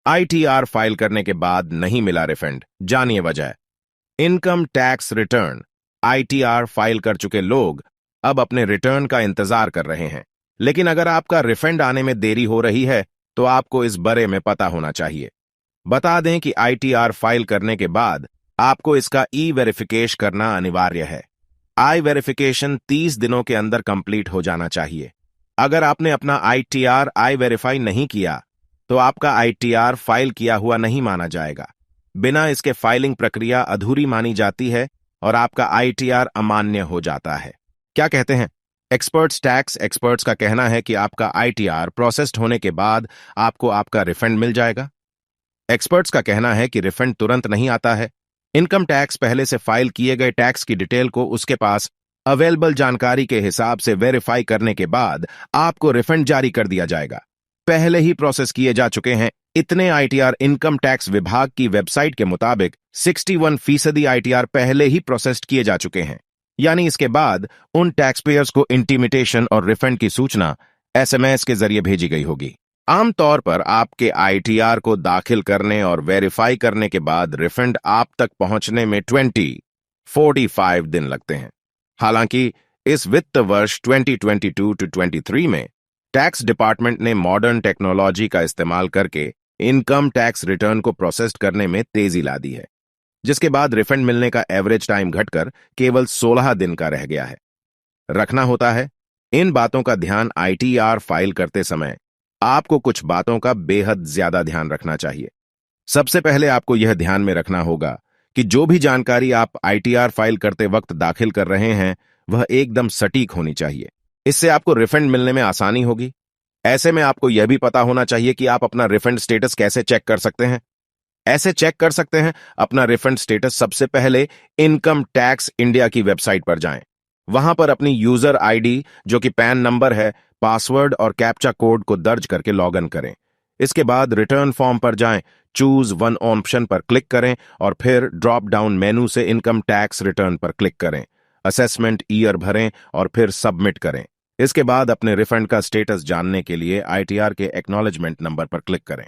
ITR file करने के बाद नहीं मिला रिफंड, जानिए वजह। Income tax return ITR file कर चुके लोग अब अपने रिटर्न का इंतजार कर रहे हैं, लेकिन अगर आपका रिफंड आने में देरी हो रही है तो आपको इस बारे में पता होना चाहिए। बता दें कि आईटीआर फाइल करने के बाद आपको इसका ई वेरिफिकेशन करना अनिवार्य है। आई वेरिफिकेशन 30 दिनों के अंदर कंप्लीट हो जाना चाहिए। अगर आपने अपना आईटीआर आई वेरीफाई नहीं किया तो आपका आईटीआर फाइल किया हुआ नहीं माना जाएगा। बिना इसके फाइलिंग प्रक्रिया अधूरी मानी जाती है और आपका आईटीआर अमान्य हो जाता है। क्या कहते हैं एक्सपर्ट्स? टैक्स एक्सपर्ट्स का कहना है कि आपका आईटीआर प्रोसेस्ड होने के बाद आपको आपका रिफंड मिल जाएगा। एक्सपर्ट्स का कहना है कि रिफंड तुरंत नहीं आता है। इनकम टैक्स पहले से फाइल किए गए टैक्स की डिटेल को उसके पास अवेलेबल जानकारी के हिसाब से वेरीफाई करने के बाद आपको रिफंड जारी कर दिया जाएगा। पहले ही प्रोसेस किए जा चुके हैं इतने आईटीआर। इनकम टैक्स विभाग की वेबसाइट के मुताबिक 61% आईटीआर पहले ही प्रोसेस्ड किए जा चुके हैं, यानी इसके बाद उन टैक्स पेयर्स को इंटीमिटेशन और रिफंड की सूचना एसएमएस के जरिए भेजी गई होगी। आमतौर पर आपके आईटीआर को दाखिल करने और वेरीफाई करने के बाद रिफंड आप तक पहुंचने में 45 दिन लगते हैं। हालांकि इस वित्त वर्ष 2022-23 में टैक्स डिपार्टमेंट ने मॉडर्न टेक्नोलॉजी का इस्तेमाल करके इनकम टैक्स रिटर्न को प्रोसेस करने में तेजी ला दी है, जिसके बाद रिफंड मिलने का एवरेज टाइम घटकर केवल 16 दिन का रह गया है। रखना होता है इन बातों का ध्यान। आईटीआर फाइल करते समय आपको कुछ बातों का बेहद ज्यादा ध्यान रखना चाहिए। सबसे पहले आपको यह ध्यान में रखना होगा कि जो भी जानकारी आप आईटीआर फाइल करते वक्त दाखिल कर रहे हैं वह एकदम सटीक होनी चाहिए। इससे आपको रिफंड मिलने में आसानी होगी। ऐसे में आपको यह भी पता होना चाहिए कि आप अपना रिफंड स्टेटस कैसे चेक कर सकते हैं। ऐसे चेक कर सकते हैं अपना रिफंड स्टेटस सबसे पहले इनकम टैक्स इंडिया की वेबसाइट पर जाएं। वहां पर अपनी यूजर आईडी जो कि पैन नंबर है, पासवर्ड और कैप्चा कोड को दर्ज करके लॉग इन करें। इसके बाद रिटर्न फॉर्म पर जाएं, चूज वन ऑप्शन पर क्लिक करें और फिर ड्रॉप डाउन मेनू से इनकम टैक्स रिटर्न पर क्लिक करें। असेसमेंट ईयर भरें और फिर सबमिट करें। इसके बाद अपने रिफंड का स्टेटस जानने के लिए आईटीआर के एक्नॉलेजमेंट नंबर पर क्लिक करें।